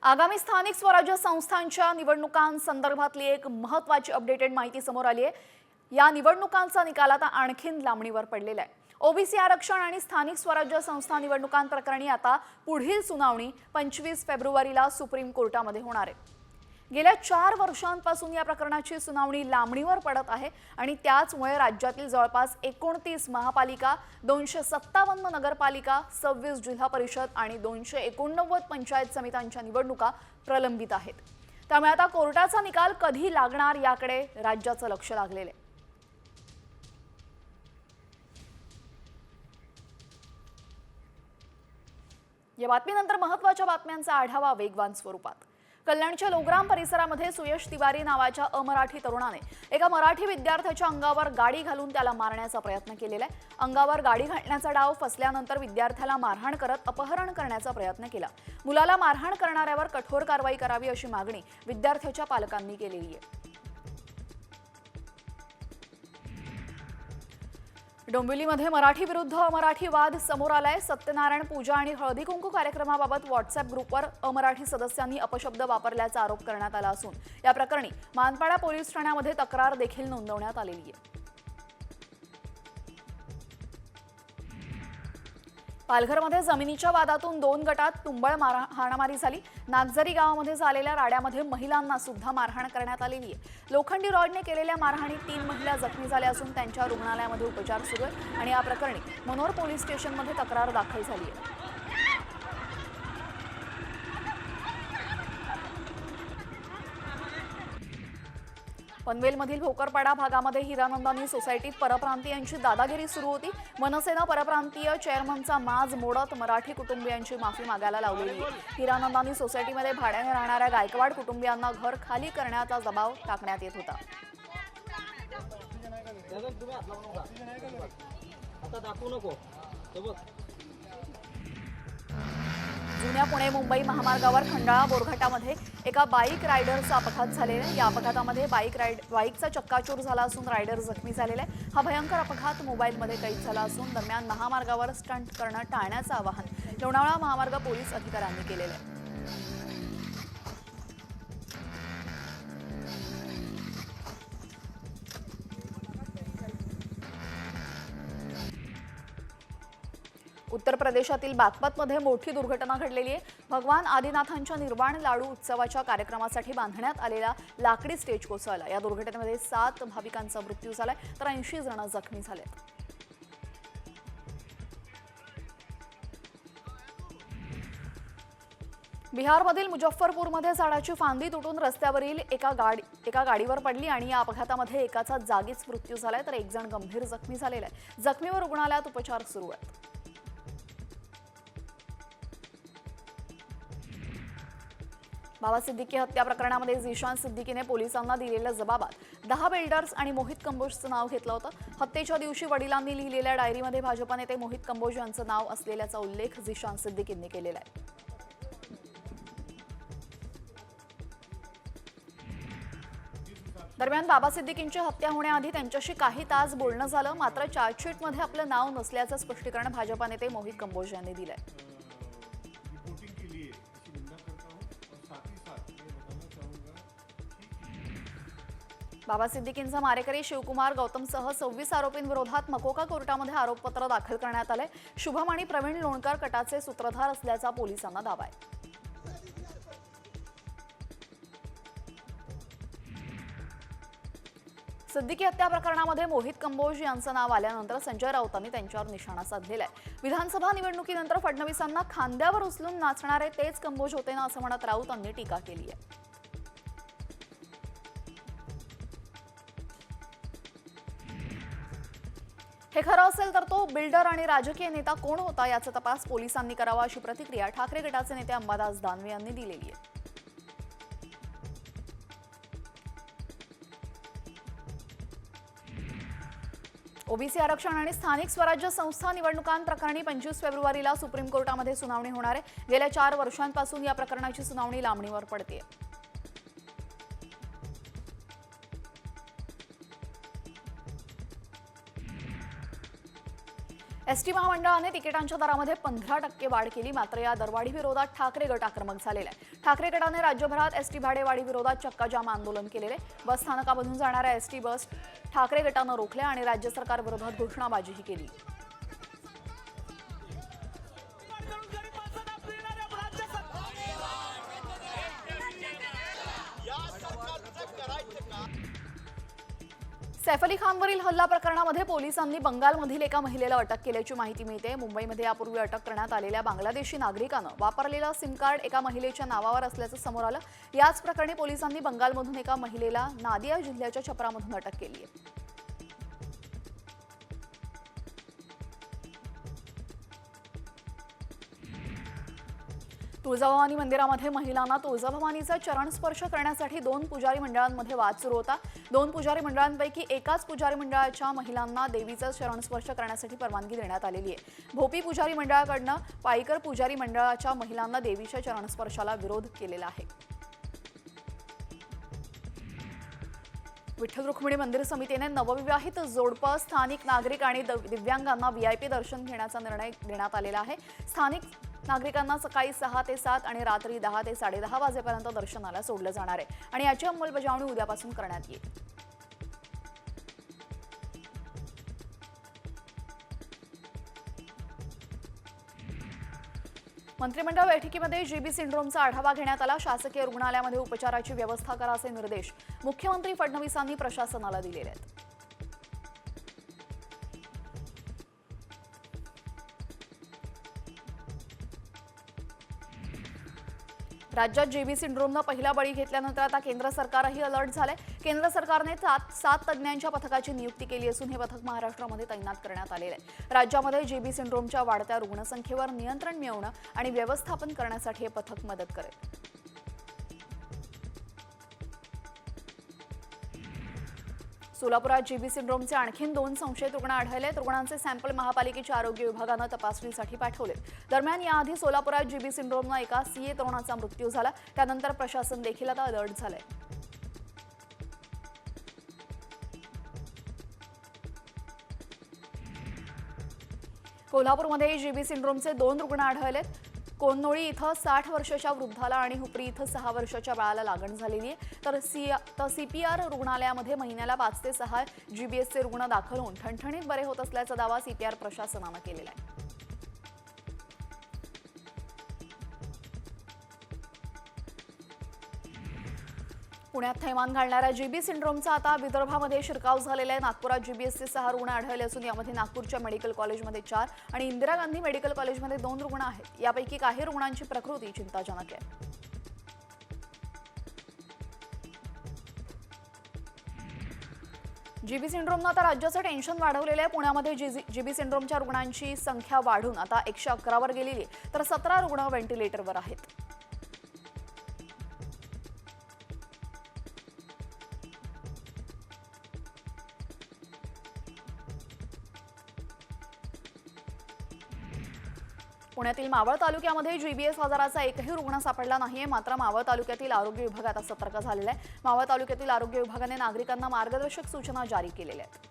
आगामी स्थानिक स्वराज्य संस्थांच्या निवडणुकांसंदर्भातली एक महत्त्वाची अपडेटेड माहिती समोर आली आहे। या निवडणुकांचा निकाल आता आणखीन लांबणीवर पडलेला आहे। ओबीसी आरक्षण आणि स्थानिक स्वराज्य संस्था निवडणुकांप्रकरणी आता पुढील सुनावणी 25 फेब्रुवारीला सुप्रीम कोर्टामध्ये होणार आहे। गेल्या 4 वर्षांपासून या प्रकरणाची सुनावणी लांबणीवर पडत आहे आणि त्याचमुळे राज्यातील जवळपास 29 महापालिका, 257 नगरपालिका, 26 जिल्हा परिषद आणि 289 पंचायत समित्यांच्या निवडणुका प्रलंबित आहेत। त्यामुळे आता कोर्टाचा निकाल कधी लागणार याकडे राज्याचं लक्ष लागलेलं आहे। या बातमीनंतर महत्त्वाच्या बातम्यांचा आढावा वेगवान स्वरूपात। कल्याणच्या लोग्राम परिसरामध्ये सुयश तिवारी नावाच्या अमराठी तरुणाने एका मराठी विद्यार्थ्याच्या अंगावर गाडी घालून त्याला मारण्याचा प्रयत्न केलेला आहे। अंगावर गाडी घालण्याचा डाव फसल्यानंतर विद्यार्थ्याला मारहाण करत अपहरण करण्याचा प्रयत्न केला। मुलाला मारहाण करणाऱ्यावर कठोर कारवाई करावी अशी मागणी विद्यार्थ्याच्या पालकांनी केलेली आहे। डोंबिवलीमध्ये मराठी विरुद्ध अमराठी वाद समोर आलाय। सत्यनारायण पूजा आणि हळदी कुंकू कार्यक्रमाबाबत व्हॉट्सअप ग्रुपवर अमराठी सदस्यांनी अपशब्द वापरल्याचा आरोप करण्यात आला असून या प्रकरणी मानपाडा पोलीस ठाण्यामध्ये तक्रार देखील नोंदवण्यात आलेली आहे। पालघरमध्ये जमिनीच्या वादातून 2 गटात तुंबळ हाणामारी झाली। नागझरी गावामध्ये झालेल्या राड्यामध्ये महिलांना सुद्धा मारहाण करण्यात आलेली आहे। लोखंडी रॉडने केलेल्या मारहाणीत 3 महिला जखमी झाल्या असून त्यांच्या रुग्णालयामध्ये उपचार सुरू आहेत आणि या प्रकरणी मनोर पोलीस स्टेशनमध्ये तक्रार दाखल झाली आहे। पनवेलमधील भोकरपाडा भागामध्ये हिरानंदानी सोसायटीत परप्रांतीयांची दादागिरी सुरू होती। मनसेनं परप्रांतीय चेअरमनचा माज मोडत मराठी कुटुंबियांची माफी मागायला लावलेली आहे। हिरानंदानी सोसायटीमध्ये भाड्याने राहणाऱ्या गायकवाड कुटुंबियांना घर खाली करण्याचा दबाव टाकण्यात येत होता। जुन्या पुणे मुंबई महामार्गावर खंडाळा बोरघाटामध्ये एका बाईक रायडरचा अपघात झालेला आहे। या अपघातामध्ये बाईकचा चक्काचूर झाला असून रायडर जखमी झालेला आहे। हा भयंकर अपघात मोबाईलमध्ये कैद झाला असून दरम्यान महामार्गावर स्टंट करणं टाळण्याचं आवाहन लोणावळा महामार्ग पोलीस अधिकाऱ्यांनी केलेलं आहे। उत्तर प्रदेशातील बागपतमध्ये मोठी दुर्घटना घडलेली आहे। भगवान आदिनाथांच्या निर्वाण लाडू उत्सवाच्या कार्यक्रमासाठी बांधण्यात आलेला लाकडी स्टेज कोसळला। या दुर्घटनेमध्ये 7 भाविकांचा मृत्यू झालाय तर 80 जण जखमी झालेत। बिहारमधील मुजफ्फरपूरमध्ये झाडाची फांदी तुटून रस्त्यावरील एका गाडीवर पडली आणि या अपघातामध्ये एकाचा जागीच मृत्यू झालाय तर 1 जण गंभीर जखमी झालेला आहे। जखमीवर रुग्णालयात उपचार सुरू आहेत। बाबा सिद्दीकी हत्या प्रकरणामध्ये झिशान सिद्दीकीने पोलिसांना दिलेल्या जबाबात 10 बिल्डर्स आणि मोहित कंबोजचं नाव घेतलं होतं। हत्येच्या दिवशी वडिलांनी लिहिलेल्या डायरीमध्ये भाजपा नेते मोहित कंबोज यांचं नाव असलेल्याचा उल्लेख झिशान सिद्दीकींनी केलेला आहे। दरम्यान बाबा सिद्दीकींची हत्या होण्याआधी त्यांच्याशी काही तास बोलणं झालं, मात्र चार्जशीटमध्ये आपलं नाव नसल्याचं स्पष्टीकरण भाजपा नेते मोहित कंबोज यांनी दिलंय। बाबा सिद्दीकींचा मारेकरी शिवकुमार गौतमसह 26 आरोपींविरोधात मकोका कोर्टामध्ये आरोपपत्र दाखल करण्यात आलंय। शुभम आणि प्रवीण लोणकर कटाचे सूत्रधार असल्याचा पोलिसांना दावा आहे। सिद्दीकी हत्या प्रकरणामध्ये मोहित कंबोज यांचं नाव आल्यानंतर संजय राऊतांनी त्यांच्यावर निशाणा साधलेला आहे। विधानसभा निवडणुकीनंतर फडणवीसांना खांद्यावर उचलून नाचणारे तेच कंबोज होते ना असं म्हणत राऊतांनी टीका केली आहे। हे खरं असेल तर तो बिल्डर आणि राजकीय नेता कोण होता याचा तपास पोलिसांनी करावा अशी प्रतिक्रिया ठाकरे गटाचे नेते अंबादास दानवे यांनी दिलेली आहे। ओबीसी आरक्षण आणि स्थानिक स्वराज्य संस्था निवडणुकांप्रकरणी 25 फेब्रुवारीला सुप्रीम कोर्टामध्ये सुनावणी होणार आहे। गेल्या 4 वर्षांपासून या प्रकरणाची सुनावणी लांबणीवर पडते। एसटी महामंडळाने तिकिटांच्या दरामध्ये 15% वाढ केली. मात्र या दरवाढी विरोधात ठाकरे गट आक्रमक झालेला आहे. ठाकरे गटाने राज्यभरात एसटी भाडेवाढी विरोधात चक्काजाम आंदोलन केलेले. बस स्थानकामधून जाणाऱ्या एसटी बस ठाकरे गटानं रोखल्या आणि राज्य सरकार विरोधात घोषणाबाजीही केली. सैफ अली खानवरील हल्ला प्रकरणामध्ये पोलिसांनी बंगालमधील एका महिलेला अटक केल्याची माहिती मिळते. मुंबईमध्ये यापूर्वी अटक करण्यात आलेल्या बांगलादेशी नागरिकानं वापरलेलं सिम कार्ड एका महिलेच्या नावावर असल्याचं समोर आलं. याच प्रकरणी पोलिसांनी बंगालमधून एका महिलेला नादिया जिल्ह्याच्या छपरामधून अटक केली आहे. तुळजाभवानी मंदिरामध्ये महिलांना तुळजाभवानीचा चरण स्पर्श करण्यासाठी 2 पुजारी मंडळांमध्ये वाद सुरू होता. 2 पुजारी मंडळांपैकी एकाच पुजारी मंडळाच्या महिलांना देवीचा चरण स्पर्श करण्यासाठी परवानगी देण्यात आलेली आहे. भोपी पुजारी मंडळाकडनं पाईकर पुजारी मंडळाच्या महिलांना देवीच्या चरण स्पर्शाला विरोध केलेला आहे. विठ्ठल रुक्मिणी मंदिर समितीने नवविवाहित जोडपं, स्थानिक नागरिक आणि दिव्यांगांना VIP दर्शन घेण्याचा निर्णय देण्यात आलेला आहे. स्थानिक नागरिकांना सकाळी 6 ते 7 आणि रात्री 10 ते 10:30 वाजेपर्यंत दर्शनाला सोडलं जाणार आहे आणि याची अंमलबजावणी उद्यापासून करण्यात येईल. मंत्रिमंडळ बैठकीमध्ये GB सिंड्रोमचा आढावा घेण्यात आला. शासकीय रुग्णालयामध्ये उपचाराची व्यवस्था करा असे निर्देश मुख्यमंत्री फडणवीसांनी प्रशासनाला दिलेले आहेत. राज्यात GB सिंड्रोमनं पहिला बळी घेतल्यानंतर आता केंद्र सरकारही अलर्ट झालंय. केंद्र सरकारने 7 तज्ज्ञांच्या पथकाची नियुक्ती केली असून हे पथक महाराष्ट्रामध्ये तैनात करण्यात आलेलं आहे. राज्यामध्ये GB सिंड्रोमच्या वाढत्या रुग्णसंख्येवर नियंत्रण मिळवणं आणि व्यवस्थापन करण्यासाठी हे पथक मदत करेल. सोलापुरात GB सिंड्रोमचे आणखी 2 संशयित रुग्ण आढळलेत. रुग्णांचे सॅम्पल महापालिकेच्या आरोग्य विभागानं तपासणीसाठी पाठवले. दरम्यान याआधी सोलापुरात GB सिंड्रोमनं एका CA तरुणाचा मृत्यू झाला. त्यानंतर प्रशासन देखील आता अलर्ट झालंय. कोल्हापूरमध्ये GB सिंड्रोमचे 2 रुग्ण आढळलेत. कोन्नोळी इथं 60 वर्षाच्या वृद्धाला आणि हुपरी इथं 6 वर्षाच्या बाळाला लागण झालेली आहे. तर CPR रुग्णालयामध्ये महिन्याला 5 ते 6 GBSचे रुग्ण दाखल होऊन ठणठणीत बरे होत असल्याचा दावा CPR प्रशासनानं केलेला आहे. पुण्यात थैमान घालणाऱ्या GB सिंड्रोमचा आता विदर्भामध्ये शिरकाव झालेला आहे. नागपुरात GBSचे 6 रुग्ण आढळले असून यामध्ये नागपूरच्या मेडिकल कॉलेजमध्ये 4 आणि इंदिरा गांधी मेडिकल कॉलेजमध्ये 2 रुग्ण आहेत. यापैकी काही रुग्णांची प्रकृती चिंताजनक आहे. GB सिंड्रोमनं आता राज्याचं टेन्शन वाढवलेलं आहे. पुण्यामध्ये GB सिंड्रोमच्या रुग्णांची संख्या वाढून आता 111 वर गेलेली आहे, तर 17 रुग्ण व्हेंटिलेटरवर आहेत. पुण्यातील मावळ तालुक्यामध्ये GBS आजाराचा एकही रुग्ण सापडला नाहीये. मात्र मावळ तालुक्यातील आरोग्य विभाग आता सतर्क झालेला आहे. मावळ तालुक्यातील आरोग्य विभागाने नागरिकांना मार्गदर्शक सूचना जारी केलेल्या आहेत.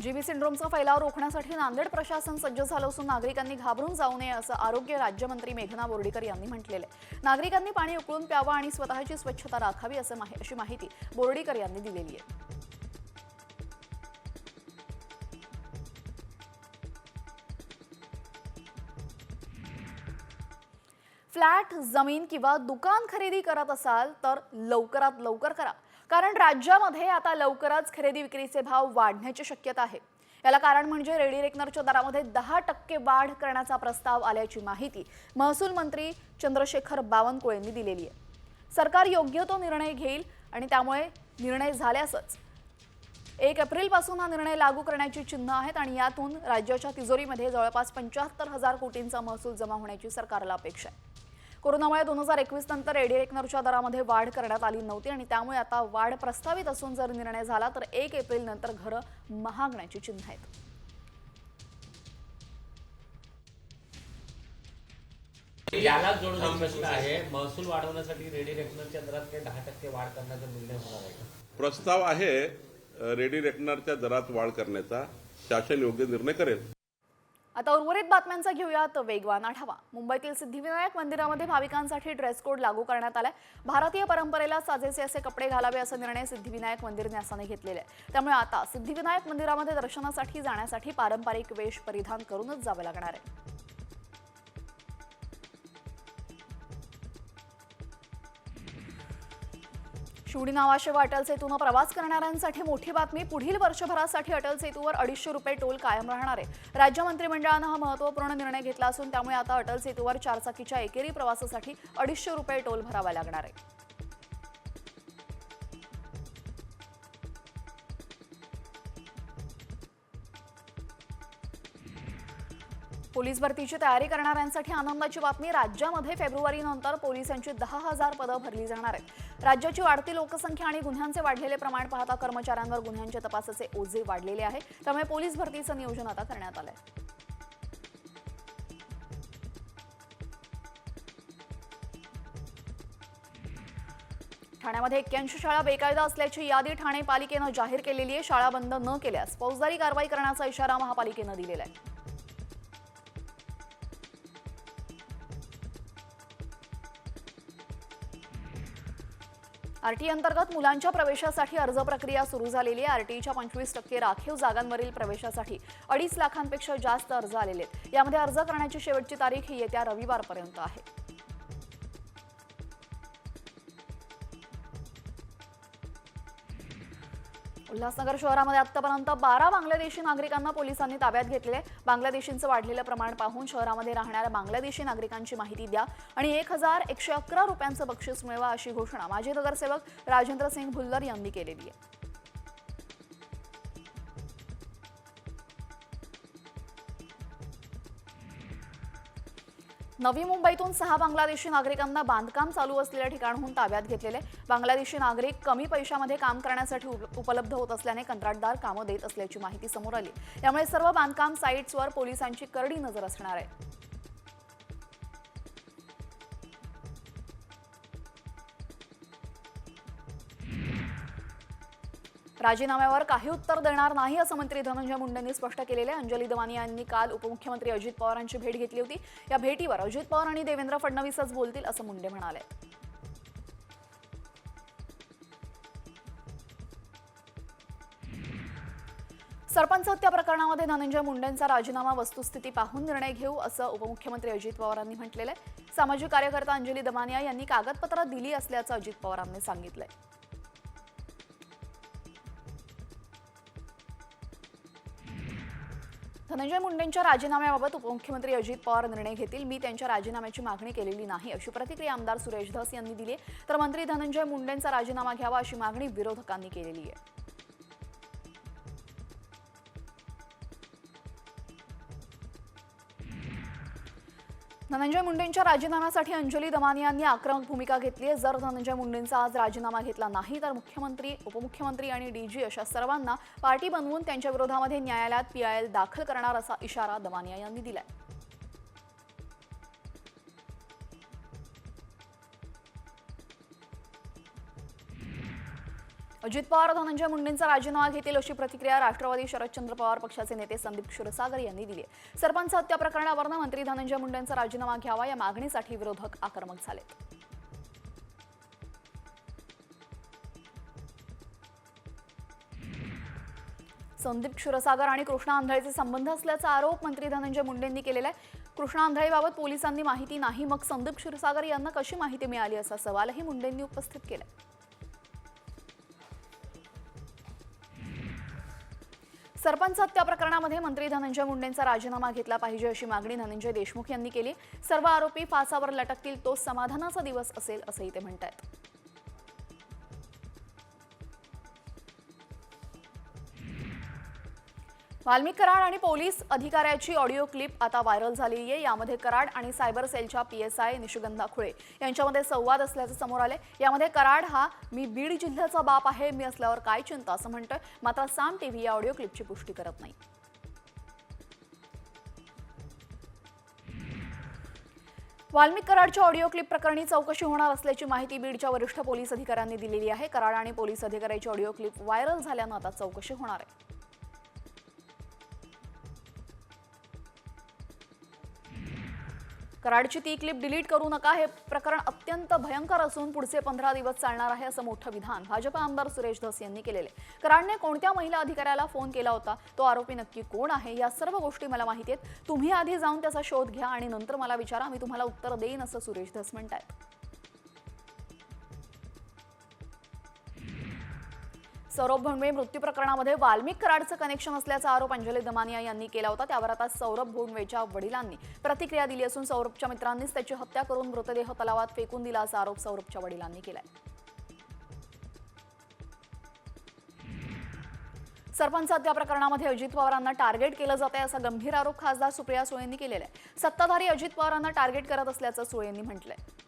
GB सिंड्रोमचा फैलाव रोखण्यासाठी नांदेड प्रशासन सज्ज झालं असून नागरिकांनी घाबरून जाऊ नये असं आरोग्य राज्यमंत्री मेघना बोर्डीकर यांनी म्हटलेलं आहे. नागरिकांनी पाणी उकळून प्यावं आणि स्वतःची स्वच्छता राखावी अशी माहिती बोर्डीकर यांनी दिलेली आहे. फ्लॅट, जमीन किंवा दुकान खरेदी करत असाल तर लवकरात लवकर करा, कारण राज्यामध्ये आता लवकरच खरेदी विक्रीचे भाव वाढण्याची शक्यता आहे. याला कारण म्हणजे रेडी रेकनरच्या दरामध्ये 10% वाढ करण्याचा प्रस्ताव आल्याची माहिती महसूल मंत्री चंद्रशेखर बावनकुळे यांनी दिलेली आहे. सरकार योग्य तो निर्णय घेईल आणि त्यामुळे निर्णय झाल्यासच 1 एप्रिलपासून हा निर्णय लागू करण्याची चिन्ह आहेत आणि यातून राज्याच्या तिजोरीमध्ये जवळपास 75,000 कोटींचा महसूल जमा होण्याची सरकारला अपेक्षा आहे. कोरोनामुळे 2021 नंतर रेडी रेकनरच्या दरामध्ये वाढ करण्यात आली नव्हती आणि त्यामुळे आता वाढ प्रस्तावित असून जर निर्णय झाला तर 1 एप्रिल नंतर घरं महागण्याची चिन्ह आहेत. याला जोडून एक प्रश्न आहे, महसूल वाढवण्यासाठी रेडी रेकनरच्या दरात काही 10% वाढ करण्याचा निर्णय होणार आहे का? प्रस्ताव आहे रेडी रेकनरच्या दरात वाढ करण्याचा. शासन योग्य निर्णय करेल. आता उर्वरित बातम्यांचा घेऊयात वेगवान आढावा. मुंबईतील सिद्धिविनायक मंदिरामध्ये भाविकांसाठी ड्रेस कोड लागू करण्यात आलाय. भारतीय परंपरेला साजेसे असे कपडे घालावे असा निर्णय सिद्धिविनायक मंदिर न्यासाने घेतलेला आहे. त्यामुळे आता सिद्धिविनायक मंदिरामध्ये दर्शनासाठी जाण्यासाठी पारंपरिक वेश परिधान करूनच जावे लागणार आहे. शिवडी नावाशिवाय अटल सेतूनं प्रवास करणाऱ्यांसाठी मोठी बातमी. पुढील वर्षभरासाठी अटल सेतूवर 250 रुपये टोल कायम राहणार आहे. राज्य मंत्रिमंडळानं हा महत्त्वपूर्ण निर्णय घेतला असून त्यामुळे आता अटल सेतूवर चारचाकीच्या एकेरी प्रवासासाठी 250 रुपये टोल भरावा लागणार आहे. पोलीस भरतीची तयारी करणाऱ्यांसाठी आनंदाची बातमी. राज्यामध्ये फेब्रुवारीनंतर पोलिसांची 10,000 पदं भरली जाणार आहेत. राज्याची वाढती लोकसंख्या आणि गुन्ह्यांचे वाढलेले प्रमाण पाहता कर्मचाऱ्यांवर गुन्ह्यांच्या तपासाचे ओझे वाढलेले आहे. त्यामुळे पोलीस भरतीचं नियोजन आता करण्यात आलंय. ठाण्यामध्ये 81 शाळा बेकायदा असल्याची यादी ठाणे पालिकेनं जाहीर केलेली आहे. शाळा बंद न केल्यास फौजदारी कारवाई करण्याचा इशारा महापालिकेनं दिलेला आहे. आरटी अंतर्गत मुलांच्या प्रवेशासाठी अर्ज प्रक्रिया सुरू झालेली आहे. आरटीच्या 25% राखीव जागांवरील प्रवेशासाठी 2.5 लाखांपेक्षा जास्त अर्ज आलेले आहेत. यामध्ये अर्ज करण्याची शेवटची तारीख ही येत्या रविवारपर्यंत आहे. उल्हासनगर शहरामध्ये आतापर्यंत 12 बांगलादेशी नागरिकांना पोलिसांनी ताब्यात घेतले. बांगलादेशींचं वाढलेलं प्रमाण पाहून शहरामध्ये राहणाऱ्या बांगलादेशी नागरिकांची माहिती द्या आणि 1,111 रुपयांचं बक्षीस मिळवा अशी घोषणा माजी नगरसेवक राजेंद्र सिंग भुल्लर यांनी केलेली आहे. नवी मुंबईतून 6 बांगलादेशी नागरिकांना बांधकाम चालू असलेल्या ठिकाणाहून ताब्यात घेतलेले. बांगलादेशी नागरिक कमी पैशामध्ये काम करण्यासाठी उपलब्ध होत असल्याने कंत्राटदार कामं देत असल्याची माहिती समोर आली. त्यामुळे सर्व बांधकाम साईट्सवर पोलिसांची करडी नजर असणार आहे. राजीनाम्यावर काही उत्तर देणार नाही असं मंत्री धनंजय मुंडेंनी स्पष्ट केलेले. अंजली दमानिया यांनी काल उपमुख्यमंत्री अजित पवारांची भेट घेतली होती. या भेटीवर अजित पवार आणि देवेंद्र फडणवीसच बोलतील असं मुंडे म्हणाले. सरपंच हत्या प्रकरणामध्ये धनंजय मुंडेंचा राजीनामा वस्तुस्थिती पाहून निर्णय घेऊ असं उपमुख्यमंत्री अजित पवारांनी म्हटलेलं आहे. सामाजिक कार्यकर्ता अंजली दमानिया यांनी कागदपत्र दिली असल्याचं अजित पवारांनी सांगितलंय. धनंजय मुंडेंच्या राजीनाम्याबाबत उपमुख्यमंत्री अजित पवार निर्णय घेतील. मी त्यांच्या राजीनाम्याची मागणी केलेली नाही अशी प्रतिक्रिया आमदार सुरेश धस यांनी दिली आहे. तर मंत्री धनंजय मुंडेंचा राजीनामा घ्यावा अशी मागणी विरोधकांनी केलेली आहे. धनंजय मुंडेंच्या राजीनाम्यासाठी अंजली दमानिया यांनी आक्रमक भूमिका घेतली आहे. जर धनंजय मुंडेंचा आज राजीनामा घेतला नाही तर मुख्यमंत्री, उपमुख्यमंत्री आणि डीजी अशा सर्वांना पार्टी बनवून त्यांच्या विरोधामध्ये न्यायालयात PIL दाखल करणार असा इशारा दमानिया यांनी दिलाय. अजित पवार धनंजय मुंडेंचा राजीनामा घेतील अशी प्रतिक्रिया राष्ट्रवादी शरदचंद्र पवार पक्षाचे नेते संदीप क्षीरसागर यांनी दिली आहे. सरपंच हत्या प्रकरणावरून मंत्री धनंजय मुंडेंचा राजीनामा घ्यावा या मागणीसाठी विरोधक आक्रमक झाले. संदीप क्षीरसागर आणि कृष्णा आंधळेचे संबंध असल्याचा आरोप मंत्री धनंजय मुंडेंनी केलेला आहे. कृष्णा आंधळेबाबत पोलिसांनी माहिती नाही, मग संदीप क्षीरसागर यांना कशी माहिती मिळाली असा सवालही मुंडेंनी उपस्थित केला. सरपंच हत्या प्रकरणामध्ये मंत्री धनंजय मुंडेंचा राजीनामा घेतला पाहिजे अशी मागणी धनंजय देशमुख यांनी केली. सर्व आरोपी फासावर लटकतील तोच समाधानाचा दिवस असेल असंही ते म्हणतात. वाल्मिक कराड आणि पोलीस अधिकाऱ्याची ऑडिओ क्लिप आता व्हायरल झालेली आहे. यामध्ये कराड आणि सायबर सेलच्या PSI निशिगंधा खुळे यांच्यामध्ये संवाद असल्याचं समोर आले. यामध्ये कराड हा मी बीड जिल्ह्याचा बाप आहे, मी असल्यावर काय चिंता असं म्हणतोय. मात्र साम TV या ऑडिओ क्लिपची पुष्टी करत नाही. वाल्मिक कराडच्या ऑडिओ क्लिप प्रकरणी चौकशी होणार असल्याची माहिती बीडच्या वरिष्ठ पोलीस अधिकाऱ्यांनी दिलेली आहे. कराड आणि पोलीस अधिकाऱ्याची ऑडिओ क्लिप व्हायरल झाल्यानं आता चौकशी होणार आहे. कराडची ती क्लिप डिलीट करू नका, हे प्रकरण अत्यंत भयंकर असून पुढचे 15 दिवस चालणार आहे, असं मोठं विधान भाजप आमदार सुरेश धस यांनी केलेले. कराडने कोणत्या महिला अधिकाऱ्याला फोन केला होता, तो आरोपी नक्की कोण आहे, या सर्व गोष्टी मला माहिती आहेत. तुम्ही आधी जाऊन त्याचा शोध घ्या आणि नंतर मला विचारा, मी तुम्हाला उत्तर देईन, असं सुरेश धस म्हणतायत. सौरभ भोंडवे मृत्यू प्रकरणामध्ये वाल्मिक कराडचं कनेक्शन असल्याचा आरोप अंजली दमानिया यांनी केला होता. त्यावर आता सौरभ भोंडवेच्या वडिलांनी प्रतिक्रिया दिली असून सौरभच्या मित्रांनीच त्याची हत्या करून मृतदेह तलावात फेकून दिला, असा आरोप सौरभच्या वडिलांनी केलाय. सरपंच हत्या प्रकरणामध्ये अजित पवारांना टार्गेट केलं जात आहे, असा गंभीर आरोप खासदार सुप्रिया सुळेंनी केलेला आहे. सत्ताधारी अजित पवारांना टार्गेट करत असल्याचं सुळेंनी म्हटलंय.